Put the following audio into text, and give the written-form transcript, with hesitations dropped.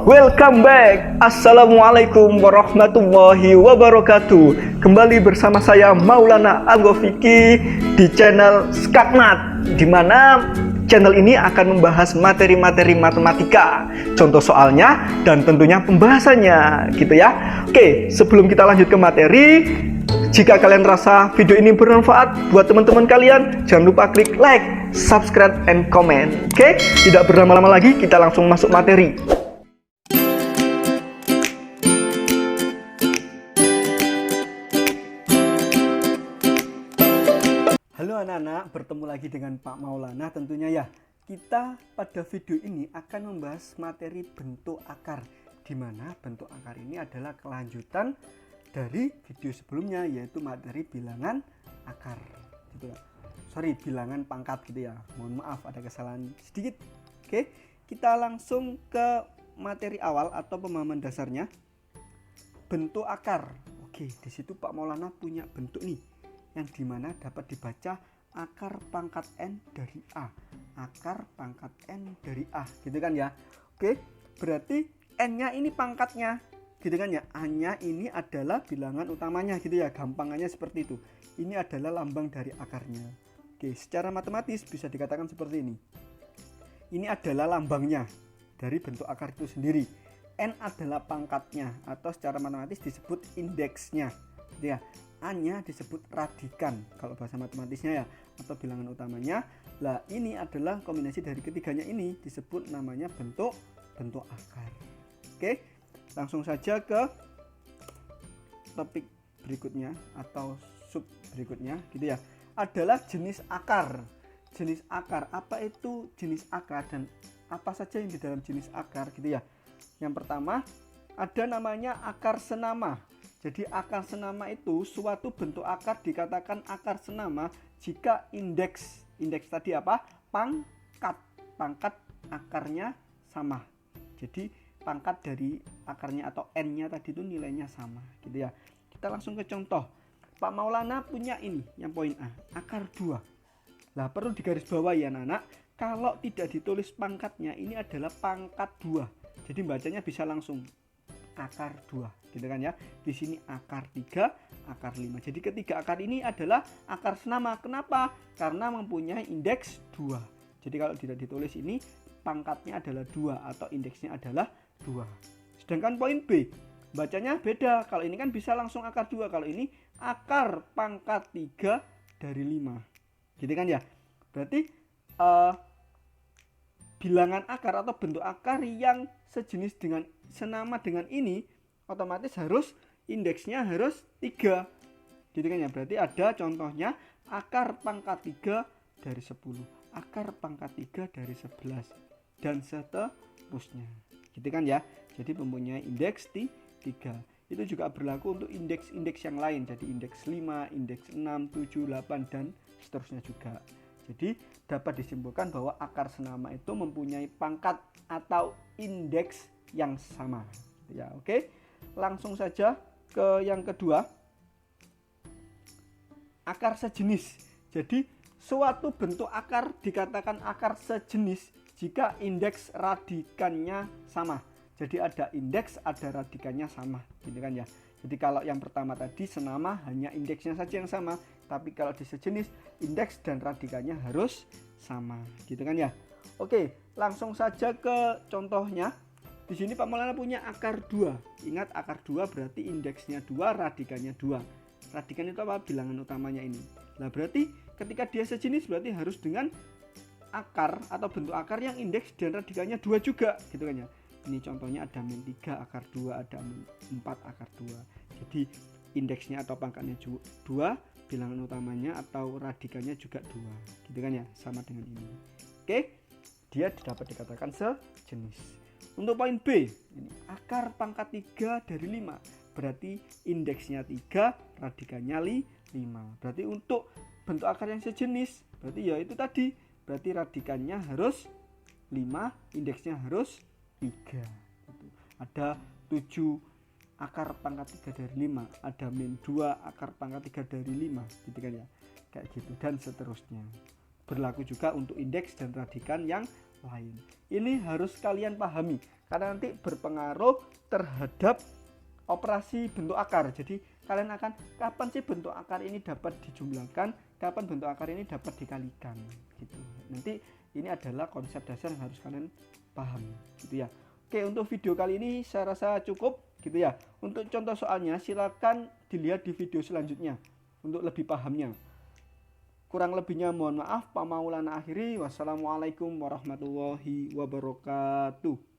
Welcome back. Assalamualaikum warahmatullahi wabarakatuh. Kembali bersama saya Maulana Agofiki di channel Skakmat, di mana channel ini akan membahas materi-materi matematika, contoh soalnya dan tentunya pembahasannya gitu ya. Oke, sebelum kita lanjut ke materi, jika kalian rasa video ini bermanfaat buat teman-teman kalian, jangan lupa klik like, subscribe, and comment. Oke, tidak berlama-lama lagi, kita langsung masuk materi. Halo anak-anak, bertemu lagi dengan Pak Maulana tentunya ya. Kita pada video ini akan membahas materi bentuk akar, di mana bentuk akar ini adalah kelanjutan dari video sebelumnya, yaitu materi bilangan akar gitu ya. Bilangan pangkat gitu ya. Mohon maaf ada kesalahan sedikit. Oke, kita langsung ke materi awal atau pemahaman dasarnya. Bentuk akar. Oke, di situ Pak Maulana punya bentuk nih, yang dimana dapat dibaca akar pangkat N dari A. Akar pangkat N dari A, gitu kan ya. Oke, berarti N-nya ini pangkatnya, gitu kan ya. A-nya ini adalah bilangan utamanya, gitu ya. Gampangannya seperti itu. Ini adalah lambang dari akarnya. Oke, secara matematis bisa dikatakan seperti ini. Ini adalah lambangnya dari bentuk akar itu sendiri. N adalah pangkatnya, atau secara matematis disebut indeksnya, gitu ya. A-nya disebut radikan kalau bahasa matematisnya ya, atau bilangan utamanya. Lah ini adalah kombinasi dari ketiganya, ini disebut namanya bentuk akar. Oke, langsung saja ke topik berikutnya atau sub berikutnya gitu ya. Adalah jenis akar. Jenis akar, apa itu jenis akar dan apa saja yang di dalam jenis akar gitu ya. Yang pertama ada namanya akar senama. Jadi akar senama itu suatu bentuk akar dikatakan akar senama jika indeks tadi apa? Pangkat akarnya sama. Jadi pangkat dari akarnya atau N-nya tadi itu nilainya sama gitu ya. Kita langsung ke contoh. Pak Maulana punya ini yang poin A, akar 2. Lah perlu digarisbawahi ya anak, kalau tidak ditulis pangkatnya ini adalah pangkat 2. Jadi bacanya bisa langsung akar 2 gitu kan ya. Di sini akar 3, akar 5. Jadi ketiga akar ini adalah akar senama. Kenapa? Karena mempunyai indeks 2. Jadi kalau tidak ditulis ini pangkatnya adalah 2 atau indeksnya adalah 2. Sedangkan poin B bacanya beda. Kalau ini kan bisa langsung akar 2. Kalau ini akar pangkat 3 dari 5. Gitu kan ya. Berarti bilangan akar atau bentuk akar yang sejenis dengan senama dengan ini otomatis harus indeksnya harus 3 gitu kan ya. Berarti ada contohnya akar pangkat 3 dari 10, akar pangkat 3 dari 11 dan seterusnya gitu kan ya. Jadi mempunyai indeks 3. Itu juga berlaku untuk indeks-indeks yang lain, jadi indeks 5, indeks 6, 7, 8 dan seterusnya juga. Jadi dapat disimpulkan bahwa akar senama itu mempunyai pangkat atau indeks yang sama ya. Oke, langsung saja ke yang kedua, akar sejenis. Jadi suatu bentuk akar dikatakan akar sejenis jika indeks radikannya sama. Jadi ada indeks, ada radikannya sama gitu kan ya. Jadi kalau yang pertama tadi senama hanya indeksnya saja yang sama, tapi kalau di sejenis indeks dan radikannya harus sama gitu kan ya. Oke, langsung saja ke contohnya. Di sini Pak Maulana punya akar 2. Ingat akar 2 berarti indeksnya 2, radikannya 2. Radikan itu apa? Bilangan utamanya ini. Nah berarti ketika dia sejenis berarti harus dengan akar atau bentuk akar yang indeks dan radikannya 2 juga gitu kan ya. Ini contohnya ada min 3 akar 2, ada min 4 akar 2. Jadi indeksnya atau pangkatnya 2, bilangan utamanya atau radikannya juga 2 gitu kan ya, sama dengan ini. Oke, dia dapat dikatakan sejenis. Untuk poin B, ini akar pangkat 3 dari 5. Berarti indeksnya 3, radikannya 5. Berarti untuk bentuk akar yang sejenis, berarti ya itu tadi. Berarti radikannya harus 5, indeksnya harus 3. Ada 7 akar pangkat 3 dari 5, ada min 2 akar pangkat 3 dari 5 gitu kan ya. Kayak gitu dan seterusnya. Berlaku juga untuk indeks dan radikan yang lain. Ini harus kalian pahami karena nanti berpengaruh terhadap operasi bentuk akar. Jadi kalian akan kapan sih bentuk akar ini dapat dijumlahkan, kapan bentuk akar ini dapat dikalikan gitu. Nanti ini adalah konsep dasar yang harus kalian paham gitu ya. Oke, untuk video kali ini saya rasa cukup gitu ya. Untuk contoh soalnya silakan dilihat di video selanjutnya untuk lebih pahamnya. Kurang lebihnya mohon maaf. Pak Maulana akhiri. Wassalamualaikum warahmatullahi wabarakatuh.